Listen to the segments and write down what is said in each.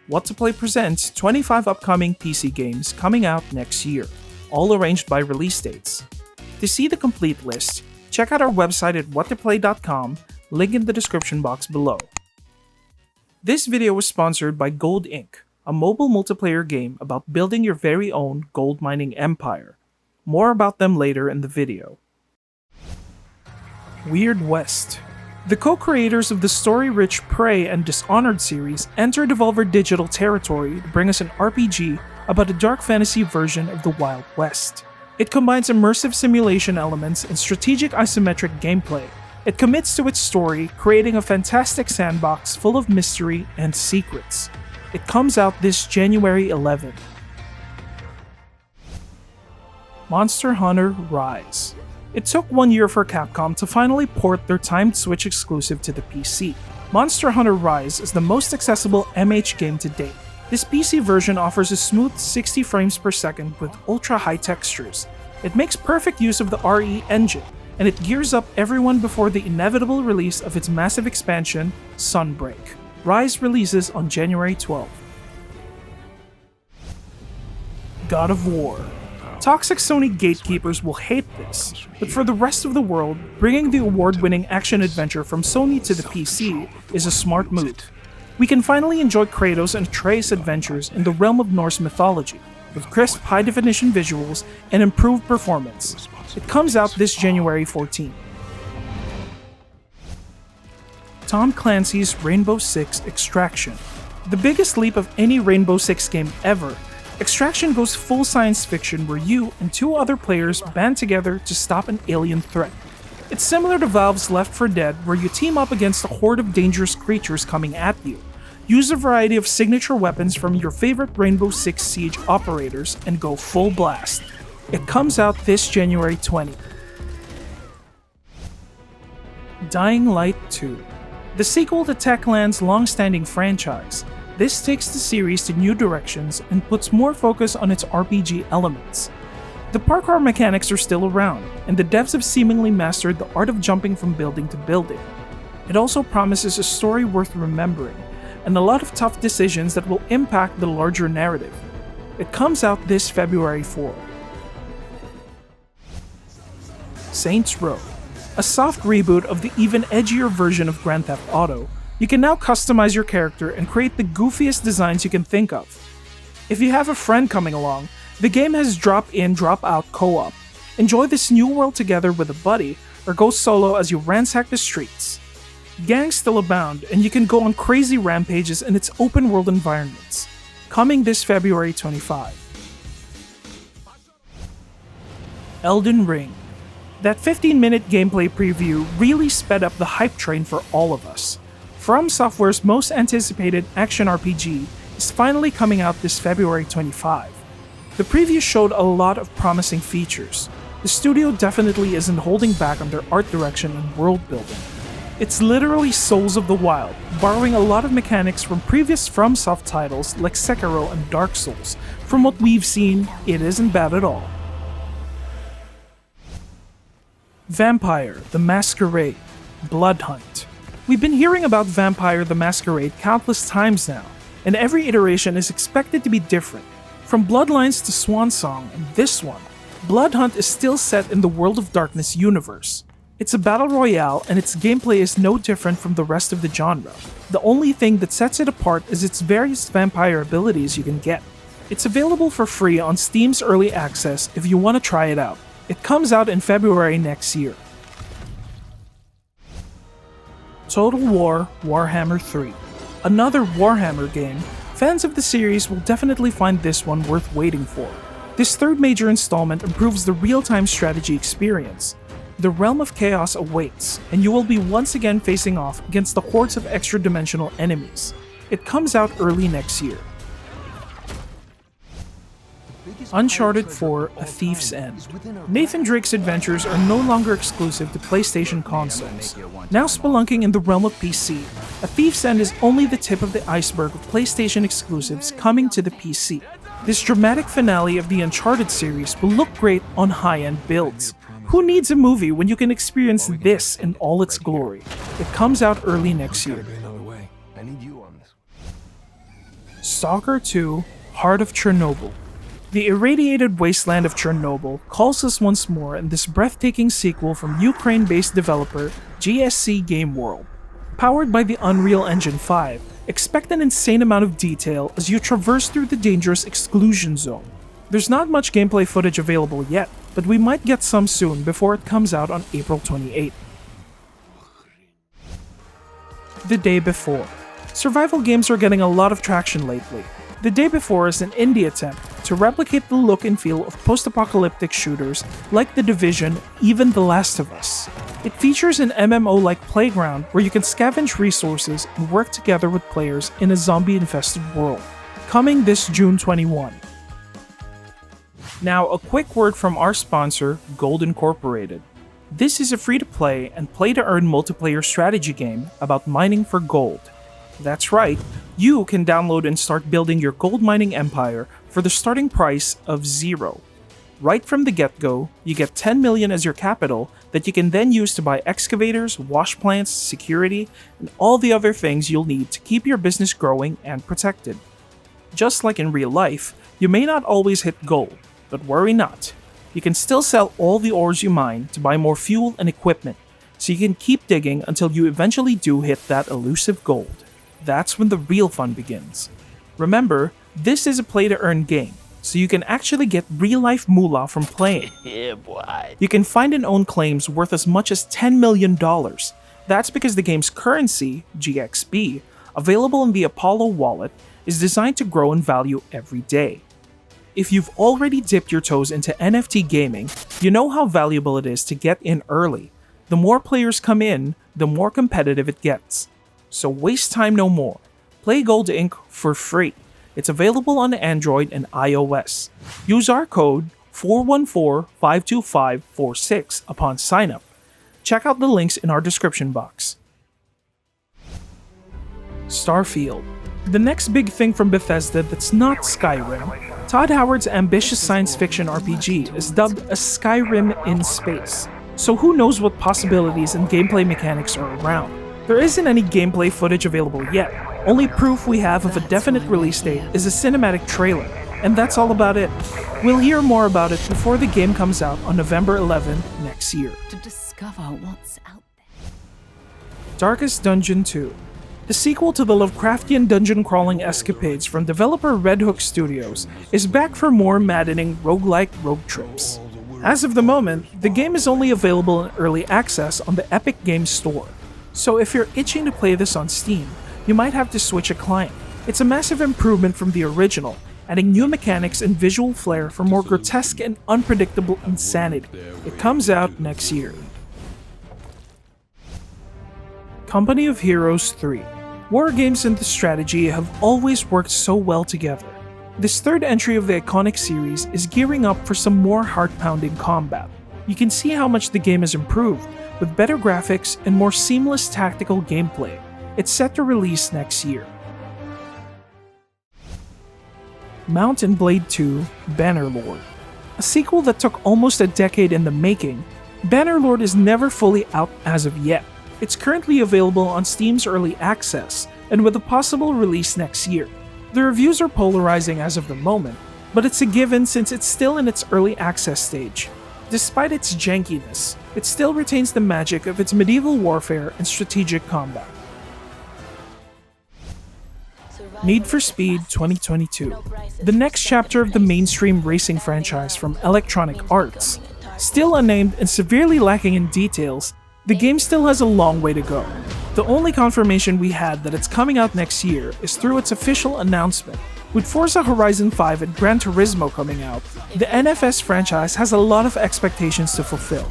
What to Play presents 25 upcoming PC games coming out next year, all arranged by release dates. To see the complete list, check out our website at whattoplay.com, link in the description box below. This video was sponsored by Gold Inc., a mobile multiplayer game about building your very own gold mining empire. More about them later in the video. Weird West. The co-creators of the story-rich Prey and Dishonored series enter Devolver Digital territory to bring us an RPG about a dark fantasy version of the Wild West. It combines immersive simulation elements and strategic isometric gameplay. It commits to its story, creating a fantastic sandbox full of mystery and secrets. It comes out this January 11. Monster Hunter Rise. It took 1 year for Capcom to finally port their timed Switch exclusive to the PC. Monster Hunter Rise is the most accessible MH game to date. This PC version offers a smooth 60 frames per second with ultra-high textures. It makes perfect use of the RE engine, and it gears up everyone before the inevitable release of its massive expansion, Sunbreak. Rise releases on January 12th. God of War. Toxic Sony gatekeepers will hate this, but for the rest of the world, bringing the award-winning action-adventure from Sony to the PC is a smart move. We can finally enjoy Kratos and Atreus' adventures in the realm of Norse mythology, with crisp high-definition visuals and improved performance. It comes out this January 14. Tom Clancy's Rainbow Six Extraction. The biggest leap of any Rainbow Six game ever, Extraction goes full science fiction where you and two other players band together to stop an alien threat. It's similar to Valve's Left 4 Dead, where you team up against a horde of dangerous creatures coming at you. Use a variety of signature weapons from your favorite Rainbow Six Siege operators and go full blast. It comes out this January 20. Dying Light 2. The sequel to Techland's long-standing franchise. This takes the series to new directions and puts more focus on its RPG elements. The parkour mechanics are still around, and the devs have seemingly mastered the art of jumping from building to building. It also promises a story worth remembering, and a lot of tough decisions that will impact the larger narrative. It comes out this February 4. Saints Row. A soft reboot of the even edgier version of Grand Theft Auto. You can now customize your character and create the goofiest designs you can think of. If you have a friend coming along, the game has drop-in, drop-out co-op. Enjoy this new world together with a buddy, or go solo as you ransack the streets. Gangs still abound, and you can go on crazy rampages in its open-world environments. Coming this February 25. Elden Ring. That 15-minute gameplay preview really sped up the hype train for all of us. From Software's most anticipated action RPG is finally coming out this February 25. The preview showed a lot of promising features. The studio definitely isn't holding back on their art direction and world building. It's literally Souls of the Wild, borrowing a lot of mechanics from previous FromSoft titles like Sekiro and Dark Souls. From what we've seen, it isn't bad at all. Vampire: The Masquerade – Blood Hunt. We've been hearing about Vampire: The Masquerade countless times now, and every iteration is expected to be different. From Bloodlines to Swansong and this one, Blood Hunt is still set in the World of Darkness universe. It's a battle royale, and its gameplay is no different from the rest of the genre. The only thing that sets it apart is its various vampire abilities you can get. It's available for free on Steam's Early Access if you want to try it out. It comes out in February next year. Total War Warhammer 3. Another Warhammer game, fans of the series will definitely find this one worth waiting for. This third major installment improves the real-time strategy experience. The realm of chaos awaits, and you will be once again facing off against the hordes of extra-dimensional enemies. It comes out early next year. Uncharted 4: A Thief's End. Nathan Drake's adventures are no longer exclusive to PlayStation consoles. Now spelunking in the realm of PC, A Thief's End is only the tip of the iceberg of PlayStation exclusives coming to the PC. This dramatic finale of the Uncharted series will look great on high-end builds. Who needs a movie when you can experience this in all its glory? It comes out early next year. Stalker 2: Heart of Chernobyl. The irradiated wasteland of Chernobyl calls us once more in this breathtaking sequel from Ukraine-based developer GSC Game World. Powered by the Unreal Engine 5, expect an insane amount of detail as you traverse through the dangerous exclusion zone. There's not much gameplay footage available yet, but we might get some soon before it comes out on April 28th. The Day Before. Survival games are getting a lot of traction lately. The Day Before is an indie attempt to replicate the look and feel of post-apocalyptic shooters like The Division, even The Last of Us. It features an MMO-like playground where you can scavenge resources and work together with players in a zombie-infested world. Coming this June 21. Now, a quick word from our sponsor, Gold Incorporated. This is a free-to-play and play-to-earn multiplayer strategy game about mining for gold. That's right, you can download and start building your gold mining empire for the starting price of 0. Right from the get-go, you get 10 million as your capital that you can then use to buy excavators, wash plants, security, and all the other things you'll need to keep your business growing and protected. Just like in real life, you may not always hit gold, but worry not. You can still sell all the ores you mine to buy more fuel and equipment, so you can keep digging until you eventually do hit that elusive gold. That's when the real fun begins. Remember, this is a play-to-earn game, so you can actually get real-life moolah from playing. Yeah, boy. You can find and own claims worth as much as $10 million. That's because the game's currency, GXP, available in the Apollo wallet, is designed to grow in value every day. If you've already dipped your toes into NFT gaming, you know how valuable it is to get in early. The more players come in, the more competitive it gets. So waste time no more. Play Gold Inc. for free. It's available on Android and iOS. Use our code 414-525-46 upon sign-up. Check out the links in our description box. Starfield. The next big thing from Bethesda that's not Skyrim. Todd Howard's ambitious science fiction RPG is dubbed a Skyrim in space. So who knows what possibilities and gameplay mechanics are around. There isn't any gameplay footage available yet. Only proof we have of a definite release date is a cinematic trailer, and that's all about it. We'll hear more about it before the game comes out on November 11 next year. To discover what's out there. Darkest Dungeon 2. The sequel to the Lovecraftian dungeon crawling escapades from developer Red Hook Studios is back for more maddening roguelike rogue trips. As of the moment, the game is only available in early access on the Epic Games Store. So if you're itching to play this on Steam, you might have to switch a client. It's a massive improvement from the original, adding new mechanics and visual flair for more grotesque and unpredictable insanity. It comes out next year. Company of Heroes 3. War games and the strategy have always worked so well together. This third entry of the iconic series is gearing up for some more heart-pounding combat. You can see how much the game has improved, with better graphics and more seamless tactical gameplay. It's set to release next year. Mount & Blade 2: Bannerlord. A sequel that took almost a decade in the making, Bannerlord is never fully out as of yet. It's currently available on Steam's Early Access, and with a possible release next year. The reviews are polarizing as of the moment, but it's a given since it's still in its early access stage. Despite its jankiness, it still retains the magic of its medieval warfare and strategic combat. Need for Speed 2022. The next chapter of the mainstream racing franchise from Electronic Arts. Still unnamed and severely lacking in details, the game still has a long way to go. The only confirmation we had that it's coming out next year is through its official announcement. With Forza Horizon 5 and Gran Turismo coming out, the NFS franchise has a lot of expectations to fulfill.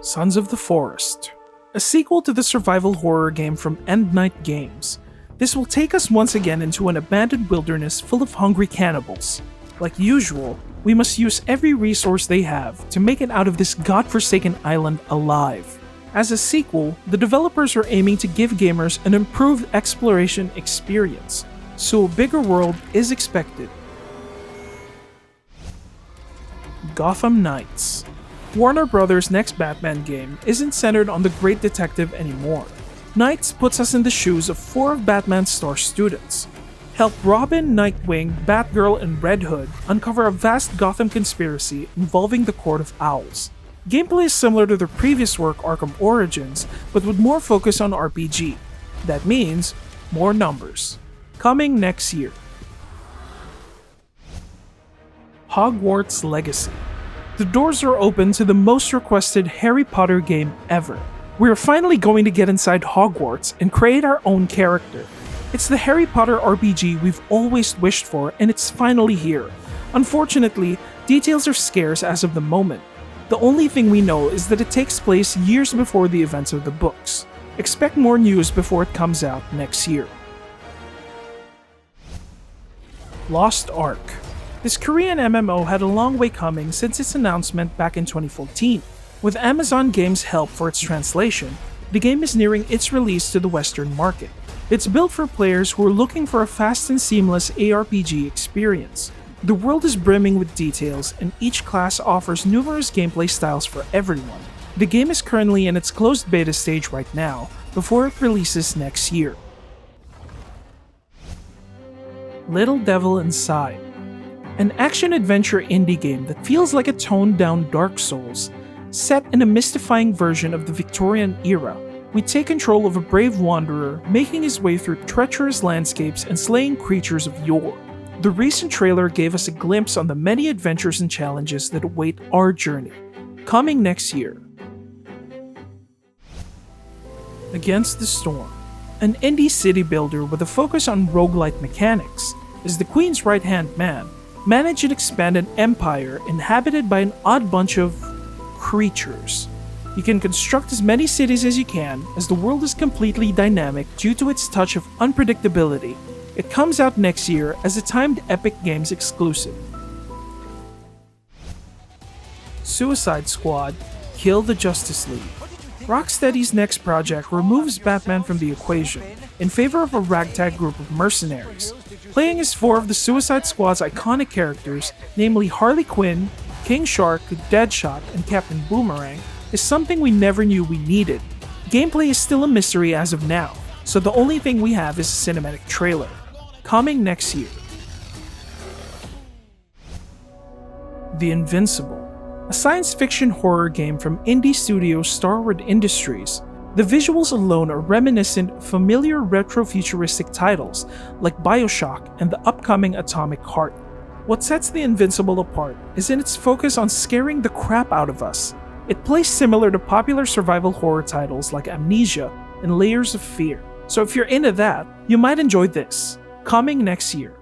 Sons of the Forest. A sequel to the survival horror game from End Night Games. This will take us once again into an abandoned wilderness full of hungry cannibals. Like usual, we must use every resource they have to make it out of this godforsaken island alive. As a sequel, the developers are aiming to give gamers an improved exploration experience, so a bigger world is expected. Gotham Knights. Warner Bros.' next Batman game isn't centered on the great detective anymore. Knights puts us in the shoes of 4 of Batman's star students. Help Robin, Nightwing, Batgirl, and Red Hood uncover a vast Gotham conspiracy involving the Court of Owls. Gameplay is similar to their previous work Arkham Origins, but with more focus on RPG. That means more numbers. Coming next year. Hogwarts Legacy. The doors are open to the most requested Harry Potter game ever. We are finally going to get inside Hogwarts and create our own character. It's the Harry Potter RPG we've always wished for, and it's finally here. Unfortunately, details are scarce as of the moment. The only thing we know is that it takes place years before the events of the books. Expect more news before it comes out next year. Lost Ark. This Korean MMO had a long way coming since its announcement back in 2014. With Amazon Games' help for its translation, the game is nearing its release to the Western market. It's built for players who are looking for a fast and seamless ARPG experience. The world is brimming with details, and each class offers numerous gameplay styles for everyone. The game is currently in its closed beta stage right now, before it releases next year. Little Devil Inside. An action-adventure indie game that feels like a toned-down Dark Souls, set in a mystifying version of the Victorian era. We take control of a brave wanderer making his way through treacherous landscapes and slaying creatures of yore. The recent trailer gave us a glimpse on the many adventures and challenges that await our journey. Coming next year. Against the Storm. An indie city builder with a focus on roguelite mechanics, is the Queen's right-hand man, manage and expand an empire inhabited by an odd bunch of creatures. You can construct as many cities as you can, as the world is completely dynamic due to its touch of unpredictability. It comes out next year as a timed Epic Games exclusive. Suicide Squad: Kill the Justice League. Rocksteady's next project removes Batman from the equation in favor of a ragtag group of mercenaries. Playing as 4 of the Suicide Squad's iconic characters, namely Harley Quinn, King Shark, Deadshot, and Captain Boomerang, is something we never knew we needed. Gameplay is still a mystery as of now, so the only thing we have is a cinematic trailer. Coming next year. The Invincible. A science fiction horror game from indie studio Starwood Industries. The visuals alone are reminiscent of familiar retro-futuristic titles like BioShock and the upcoming Atomic Heart. What sets The Invincible apart is in its focus on scaring the crap out of us. It plays similar to popular survival horror titles like Amnesia and Layers of Fear, so if you're into that, you might enjoy this. Coming next year.